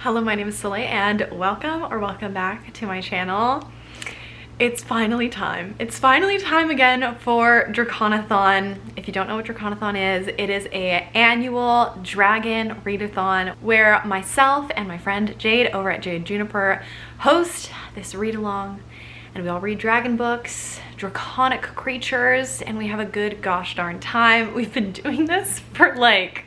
Hello, my name is Soleil and welcome back to my channel. It's finally time. It's finally time again for Draconathon. If you don't know what Draconathon is, it is an annual dragon readathon where myself and my friend Jade over at Jade Juniper host this read along, and we all read dragon books, draconic creatures, and we have a good gosh darn time. We've been doing this for like,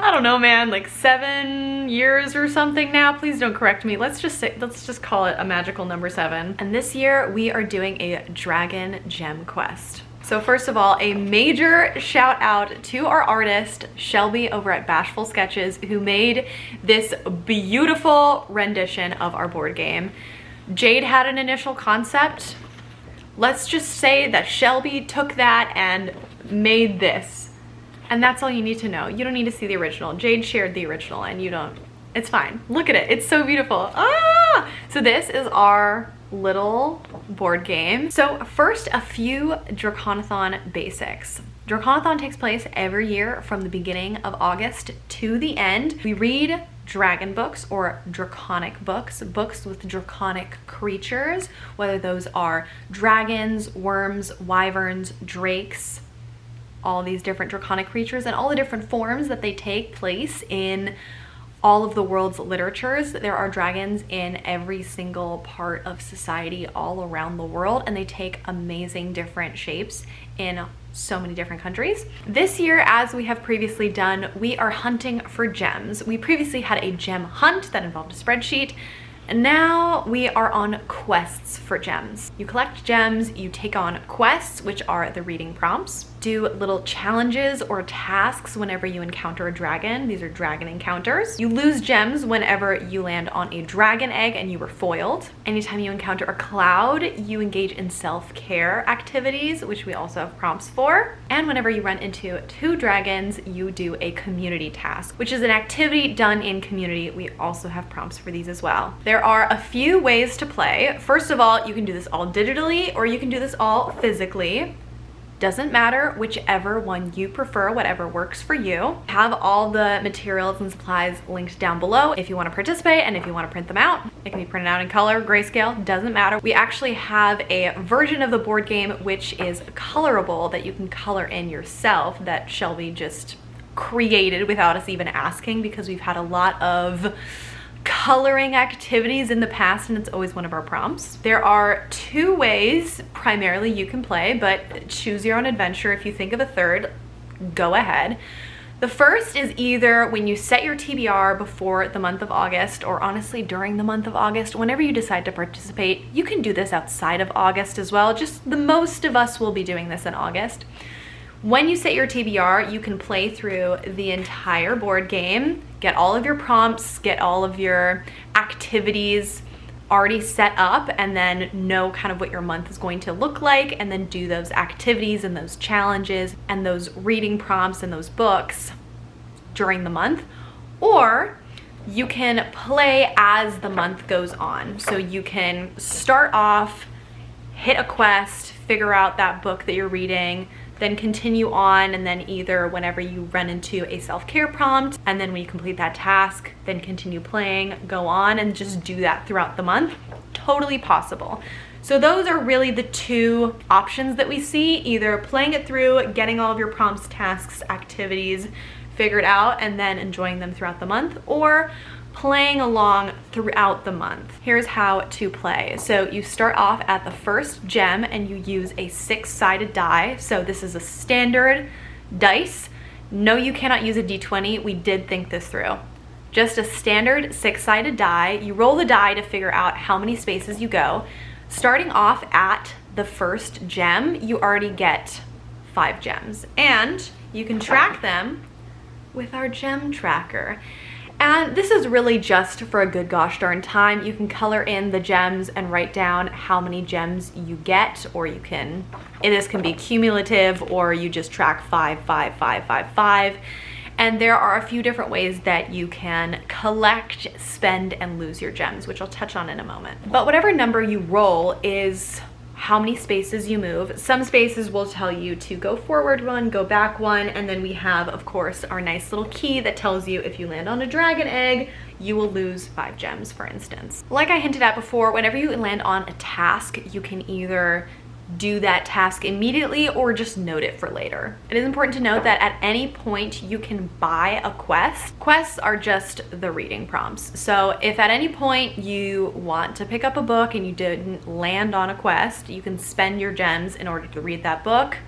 I don't know, man, like 7 years or something now. Please don't correct me. Let's just call it a magical number 7. And this year we are doing a dragon gem quest. So first of all, a major shout out to our artist Shelby over at Bashful Sketches, who made this beautiful rendition of our board game. Jade had an initial concept. Let's just say that Shelby took that and made this. And that's all you need to know. You don't need to see the original. Jade shared the original and you don't. It's fine. Look at it. It's so beautiful. Ah! So this is our little board game. So first, a few Draconathon basics. Draconathon takes place every year from the beginning of August to the end. We read dragon books or draconic books, books with draconic creatures, whether those are dragons, worms, wyverns, drakes, all these different draconic creatures and all the different forms that they take place in all of the world's literatures. There are dragons in every single part of society all around the world, and they take amazing different shapes in so many different countries. This year, as we have previously done, we are hunting for gems. We previously had a gem hunt that involved a spreadsheet, and now we are on quests for gems. You collect gems, you take on quests, which are the reading prompts, do little challenges or tasks whenever you encounter a dragon. These are dragon encounters. You lose gems whenever you land on a dragon egg and you were foiled. Anytime you encounter a cloud, you engage in self-care activities, which we also have prompts for. And whenever you run into 2 dragons, you do a community task, which is an activity done in community. We also have prompts for these as well. There are a few ways to play. First of all, you can do this all digitally or you can do this all physically. Doesn't matter, whichever one you prefer, whatever works for you. Have all the materials and supplies linked down below if you want to participate and if you want to print them out. It can be printed out in color, grayscale, doesn't matter. We actually have a version of the board game which is colorable that you can color in yourself that Shelby just created without us even asking, because we've had a lot of coloring activities in the past and it's always one of our prompts. There are 2 ways primarily you can play, but choose your own adventure. If you think of a third, go ahead. The first is either when you set your TBR before the month of August, or honestly during the month of August, whenever you decide to participate. You can do this outside of August as well, just the most of us will be doing this in August. When you set your TBR, you can play through the entire board game, get all of your prompts, get all of your activities already set up, and then know kind of what your month is going to look like, and then do those activities and those challenges and those reading prompts and those books during the month. Or you can play as the month goes on. So you can start off, hit a quest, figure out that book that you're reading, then continue on, and then either whenever you run into a self-care prompt, and then when you complete that task, then continue playing, go on, and just do that throughout the month. Totally possible. So those are really the 2 options that we see, either playing it through, getting all of your prompts, tasks, activities figured out, and then enjoying them throughout the month, or playing along throughout the month. Here's how to play. So you start off at the first gem and you use a 6-sided die. So this is a standard dice. No, you cannot use a d20. We did think this through. Just a standard 6-sided die. You roll the die to figure out how many spaces you go. Starting off at the first gem, you already get 5 gems, and you can track them with our gem tracker. And this is really just for a good gosh darn time. You can color in the gems and write down how many gems you get, or you can, this can be cumulative, or you just track 5, 5, 5, 5, 5. And there are a few different ways that you can collect, spend, and lose your gems, which I'll touch on in a moment. But whatever number you roll is how many spaces you move. Some spaces will tell you to go forward one, go back one, and then we have, of course, our nice little key that tells you if you land on a dragon egg, you will lose 5 gems, for instance. Like I hinted at before, whenever you land on a task, you can either do that task immediately or just note it for later. It is important to note that at any point you can buy a quest. Quests are just the reading prompts. So if at any point you want to pick up a book and you didn't land on a quest, you can spend your gems in order to read that book.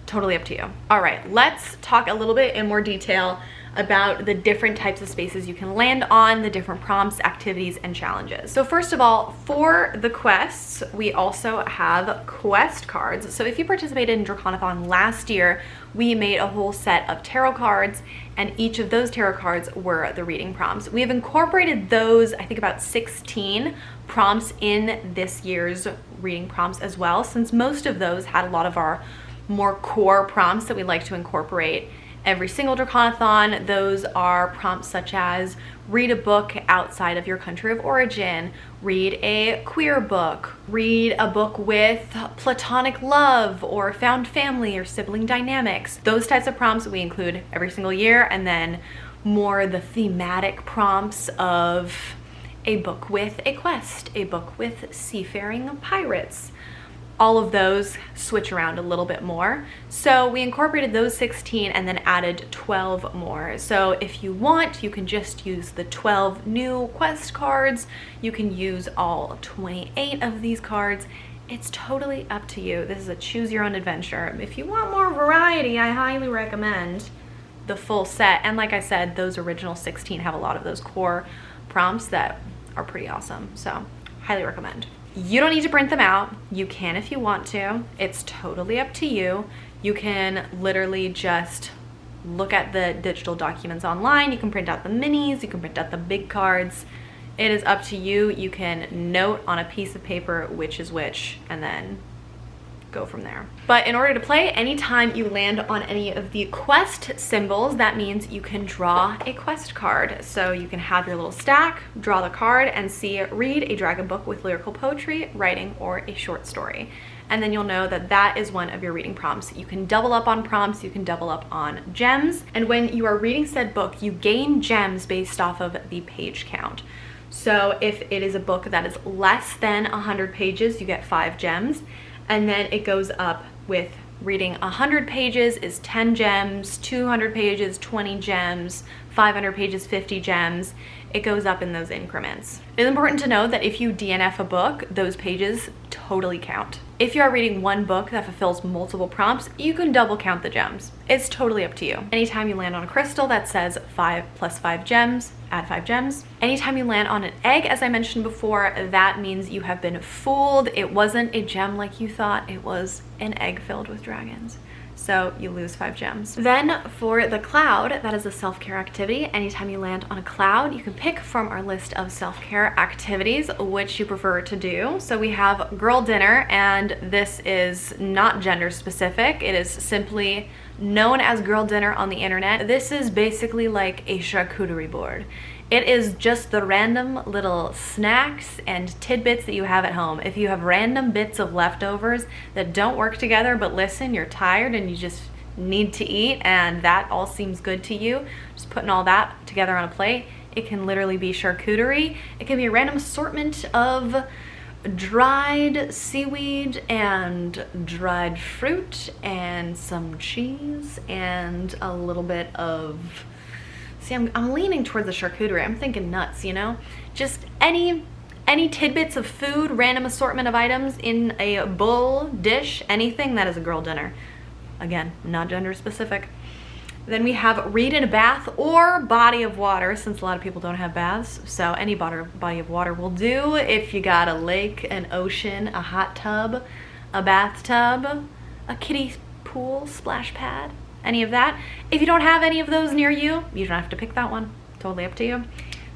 Totally up to you. All right, let's talk a little bit in more detail about the different types of spaces you can land on, the different prompts, activities, and challenges. So first of all, for the quests, we also have quest cards. So if you participated in Draconathon last year, we made a whole set of tarot cards, and each of those tarot cards were the reading prompts. We have incorporated those, I think about 16 prompts in this year's reading prompts as well, since most of those had a lot of our more core prompts that we like to incorporate every single Draconathon. Those are prompts such as read a book outside of your country of origin, read a queer book, read a book with platonic love or found family or sibling dynamics. Those types of prompts we include every single year, and then more the thematic prompts of a book with a quest, a book with seafaring pirates. All of those switch around a little bit more. So we incorporated those 16 and then added 12 more. So if you want, you can just use the 12 new quest cards. You can use all 28 of these cards. It's totally up to you. This is a choose your own adventure. If you want more variety, I highly recommend the full set. And like I said, those original 16 have a lot of those core prompts that are pretty awesome. So highly recommend. You don't need to print them out. You can if you want to. It's totally up to you. You can literally just look at the digital documents online. You can print out the minis. You can print out the big cards. It is up to you. You can note on a piece of paper which is which and then go from there. But in order to play, anytime you land on any of the quest symbols, that means you can draw a quest card. So you can have your little stack, draw the card, and see read a dragon book with lyrical poetry, writing, or a short story. And then you'll know that that is one of your reading prompts. You can double up on prompts, you can double up on gems. And when you are reading said book, you gain gems based off of the page count. So if it is a book that is less than 100 pages, you get 5 gems. And then it goes up with reading 100 pages is 10 gems, 200 pages, 20 gems, 500 pages, 50 gems. It goes up in those increments. It is important to know that if you DNF a book, those pages totally count. If you are reading one book that fulfills multiple prompts, you can double count the gems. It's totally up to you. Anytime you land on a crystal that says 5 plus 5 gems, add 5 gems. Anytime you land on an egg, as I mentioned before, that means you have been fooled. It wasn't a gem like you thought. It was an egg filled with dragons. So you lose 5 gems. Then for the cloud, that is a self-care activity. Anytime you land on a cloud, you can pick from our list of self-care activities which you prefer to do. So we have girl dinner, and this is not gender specific. It is simply known as girl dinner on the internet. This is basically like a charcuterie board. It is just the random little snacks and tidbits that you have at home. If you have random bits of leftovers that don't work together, but listen, you're tired and you just need to eat and that all seems good to you, just putting all that together on a plate, it can literally be charcuterie. It can be a random assortment of dried seaweed and dried fruit and some cheese and a little bit of, see, I'm leaning towards the charcuterie. I'm thinking nuts, you know? Just any tidbits of food, random assortment of items in a bowl, dish, anything, that is a girl dinner. Again, not gender specific. Then we have read in a bath or body of water, since a lot of people don't have baths. So any body of water will do. If you got a lake, an ocean, a hot tub, a bathtub, a kiddie pool, splash pad, any of that. If you don't have any of those near you, you don't have to pick that one. Totally up to you.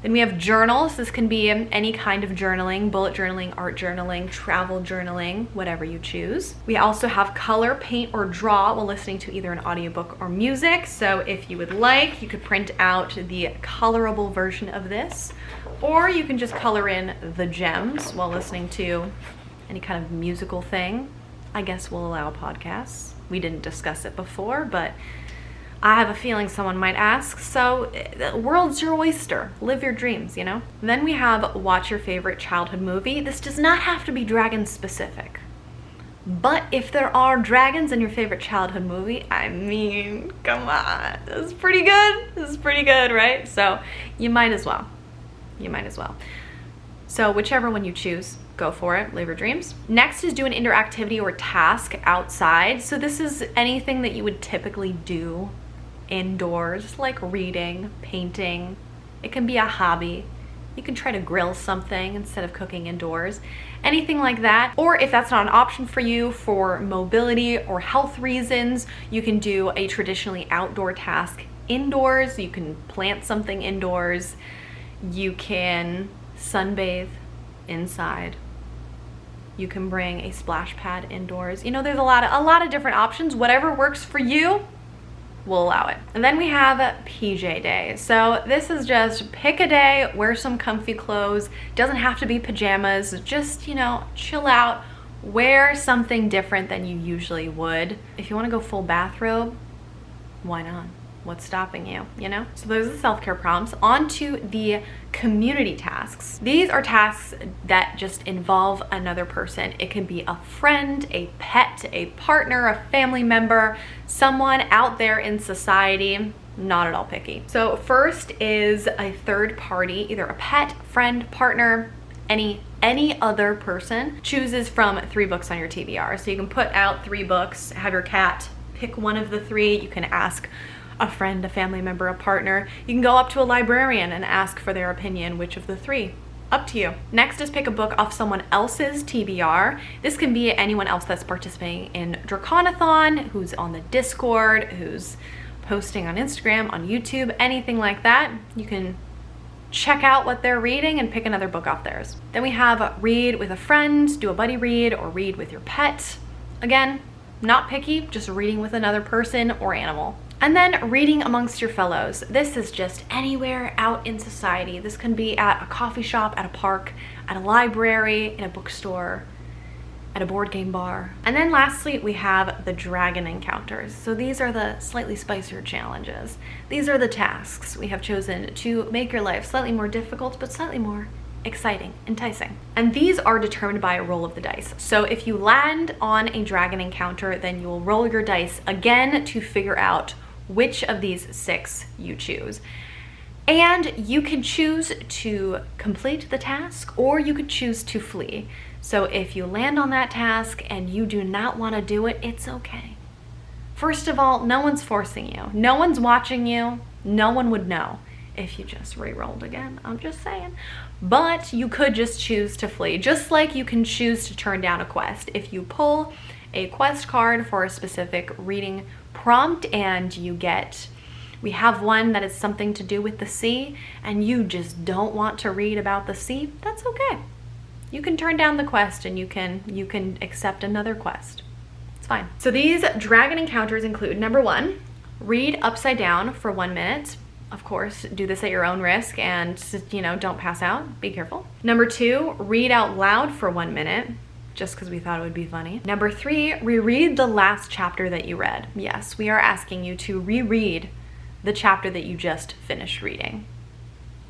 Then we have journals. This can be any kind of journaling, bullet journaling, art journaling, travel journaling, whatever you choose. We also have color, paint, or draw while listening to either an audiobook or music. So if you would like, you could print out the colorable version of this, or you can just color in the gems while listening to any kind of musical thing, I guess we'll allow podcasts. We didn't discuss it before, but I have a feeling someone might ask, so the world's your oyster. Live your dreams, you know? Then we have watch your favorite childhood movie. This does not have to be dragon specific. But if there are dragons in your favorite childhood movie, I mean, come on, this is pretty good. This is pretty good, right? So you might as well. You might as well. So whichever one you choose, go for it, live your dreams. Next is do an interactivity or task outside. So this is anything that you would typically do indoors, like reading, painting. It can be a hobby. You can try to grill something instead of cooking indoors. Anything like that. Or if that's not an option for you for mobility or health reasons, you can do a traditionally outdoor task indoors. You can plant something indoors. You can sunbathe inside. You can bring a splash pad indoors. You know, there's a lot of different options. Whatever works for you, we'll allow it. And then we have PJ day. So this is just pick a day, wear some comfy clothes. Doesn't have to be pajamas. Just, you know, chill out. Wear something different than you usually would. If you want to go full bathrobe, why not? What's stopping you, you know? So those are the self-care prompts. On to the community tasks. These are tasks that just involve another person. It can be a friend, a pet, a partner, a family member, someone out there in society. Not at all picky. So first is a third party, either a pet, friend, partner, any other person chooses from 3 books on your TBR. So you can put out 3 books, have your cat pick one of the 3. You can ask a friend, a family member, a partner. You can go up to a librarian and ask for their opinion, which of the 3. Up to you. Next is pick a book off someone else's TBR. This can be anyone else that's participating in Draconathon, who's on the Discord, who's posting on Instagram, on YouTube, anything like that. You can check out what they're reading and pick another book off theirs. Then we have read with a friend, do a buddy read, or read with your pet. Again, not picky, just reading with another person or animal. And then reading amongst your fellows. This is just anywhere out in society. This can be at a coffee shop, at a park, at a library, in a bookstore, at a board game bar. And then lastly, we have the dragon encounters. So these are the slightly spicier challenges. These are the tasks we have chosen to make your life slightly more difficult, but slightly more exciting, enticing. And these are determined by a roll of the dice. So if you land on a dragon encounter, then you will roll your dice again to figure out which of these 6 you choose. And you can choose to complete the task, or you could choose to flee. So if you land on that task and you do not want to do it, it's okay. First of all, no one's forcing you. No one's watching you. No one would know if you just re-rolled again. I'm just saying. But you could just choose to flee, just like you can choose to turn down a quest. If you pull a quest card for a specific reading prompt and you get, we have one that is something to do with the sea, and you just don't want to read about the sea, that's okay. You can turn down the quest and you can accept another quest. It's fine. So these dragon encounters include, number 1, read upside down for 1 minute. Of course, do this at your own risk and, you know, don't pass out. Be careful. Number 2, read out loud for 1 minute, just because we thought it would be funny. Number 3, reread the last chapter that you read. Yes, we are asking you to reread the chapter that you just finished reading.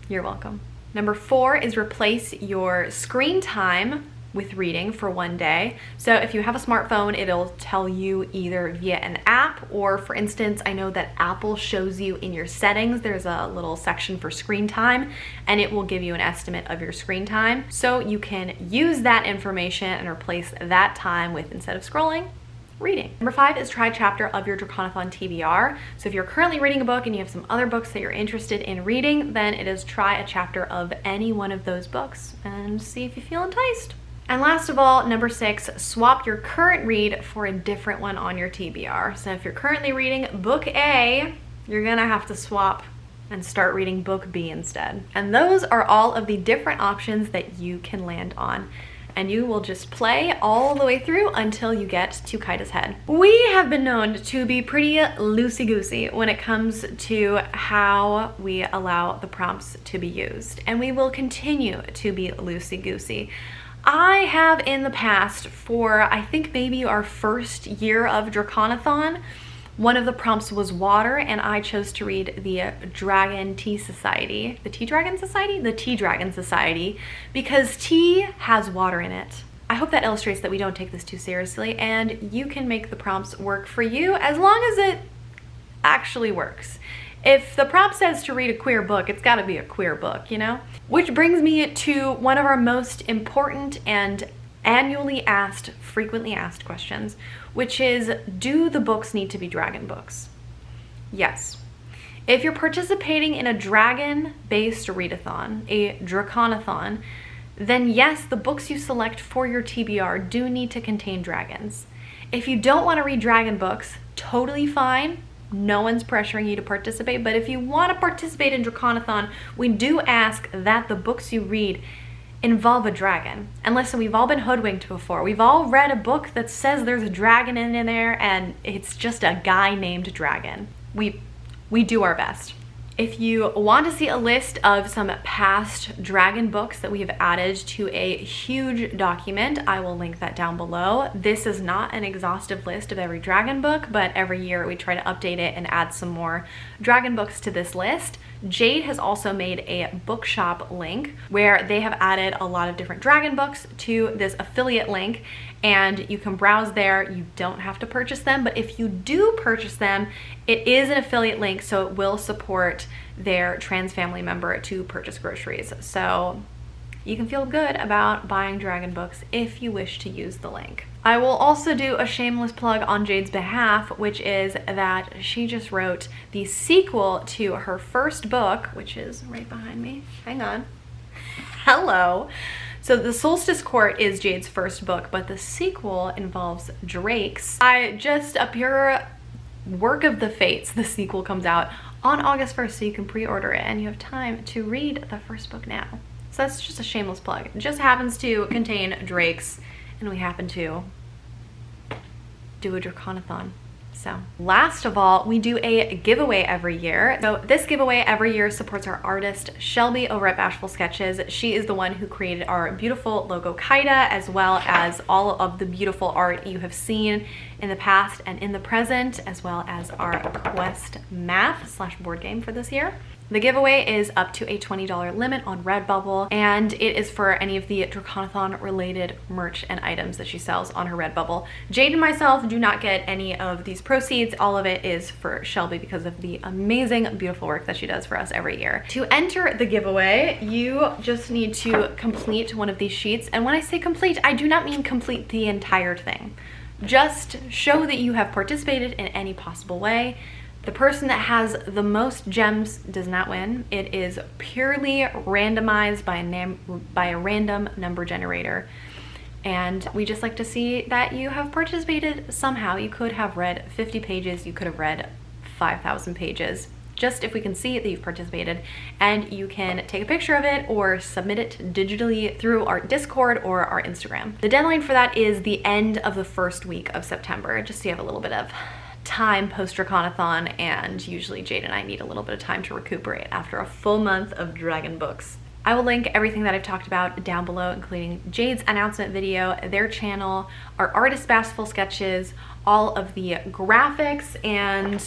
You're welcome. Number 4 is replace your screen time with reading for 1 day. So if you have a smartphone, it'll tell you either via an app, or for instance, I know that Apple shows you in your settings, there's a little section for screen time, and it will give you an estimate of your screen time. So you can use that information and replace that time with, instead of scrolling, reading. Number 5 is try a chapter of your Draconathon TBR. So if you're currently reading a book and you have some other books that you're interested in reading, then it is try a chapter of any one of those books and see if you feel enticed. And last of all, number 6, swap your current read for a different one on your TBR. So if you're currently reading book A, you're gonna have to swap and start reading book B instead. And those are all of the different options that you can land on. And you will just play all the way through until you get to Kaida's head. We have been known to be pretty loosey-goosey when it comes to how we allow the prompts to be used. And we will continue to be loosey-goosey. I have in the past, for I think maybe our first year of Draconathon, one of the prompts was water, and I chose to read the Dragon Tea Society. The Tea Dragon Society? The Tea Dragon Society, because tea has water in it. I hope that illustrates that we don't take this too seriously, and you can make the prompts work for you as long as it actually works. If the prompt says to read a queer book, it's gotta be a queer book, you know? Which brings me to one of our most important and annually asked, frequently asked questions, which is, do the books need to be dragon books? Yes. If you're participating in a dragon-based readathon, a Draconathon, then yes, the books you select for your TBR do need to contain dragons. If you don't want to read dragon books, totally fine. No one's pressuring you to participate, but if you want to participate in Draconathon, we do ask that the books you read involve a dragon. And listen, we've all been hoodwinked before. We've all read a book that says there's a dragon in there and it's just a guy named Dragon. We do our best. If you want to see a list of some past dragon books that we have added to a huge document, I will link that down below. This is not an exhaustive list of every dragon book, but every year we try to update it and add some more dragon books to this list. Jade has also made a bookshop link where they have added a lot of different dragon books to this affiliate link, and you can browse there. You don't have to purchase them, but if you do purchase them, it is an affiliate link, so it will support their trans family member to purchase groceries. So you can feel good about buying dragon books if you wish to use the link. I will also do a shameless plug on Jade's behalf, which is that she just wrote the sequel to her first book, which is right behind me. Hang on. Hello. So the Solstice Court is Jade's first book, but the sequel involves drakes. A pure work of the fates, the sequel comes out on August 1st, so you can pre-order it and you have time to read the first book now. So that's just a shameless plug. It just happens to contain drakes, and we happen to do a Draconathon. So last of all, we do a giveaway every year. So this giveaway every year supports our artist Shelby over at Bashful Sketches. She is the one who created our beautiful logo Kaida, as well as all of the beautiful art you have seen in the past and in the present, as well as our quest map / board game for this year. The giveaway is up to a $20 limit on Redbubble, and it is for any of the Draconathon related merch and items that she sells on her Redbubble. Jade and myself do not get any of these proceeds. All of it is for Shelby because of the amazing, beautiful work that she does for us every year. To enter the giveaway, you just need to complete one of these sheets. And when I say complete, I do not mean complete the entire thing. Just show that you have participated in any possible way. The person that has the most gems does not win. It is purely randomized by a random number generator. And we just like to see that you have participated somehow. You could have read 50 pages, you could have read 5,000 pages. Just if we can see that you've participated, and you can take a picture of it or submit it digitally through our Discord or our Instagram. The deadline for that is the end of the first week of September, just so you have a little bit of time post Draconathon, and usually Jade and I need a little bit of time to recuperate after a full month of dragon books. I will link everything that I've talked about down below, including Jade's announcement video, their channel, our artist Bashful Sketches, all of the graphics and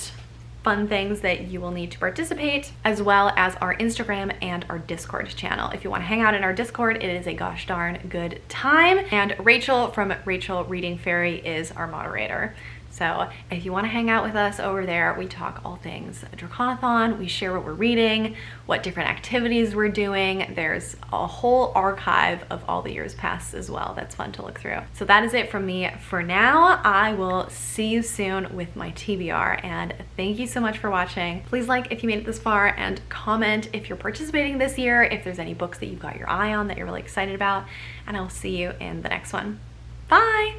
fun things that you will need to participate, as well as our Instagram and our Discord channel. If you want to hang out in our Discord, it is a gosh darn good time. And Rachel from Rachel Reading Fairy is our moderator. So if you want to hang out with us over there, we talk all things Draconathon. We share what we're reading, what different activities we're doing. There's a whole archive of all the years past as well. That's fun to look through. So that is it from me for now. I will see you soon with my TBR, and thank you so much for watching. Please like if you made it this far, and comment if you're participating this year, if there's any books that you've got your eye on that you're really excited about, and I will see you in the next one. Bye!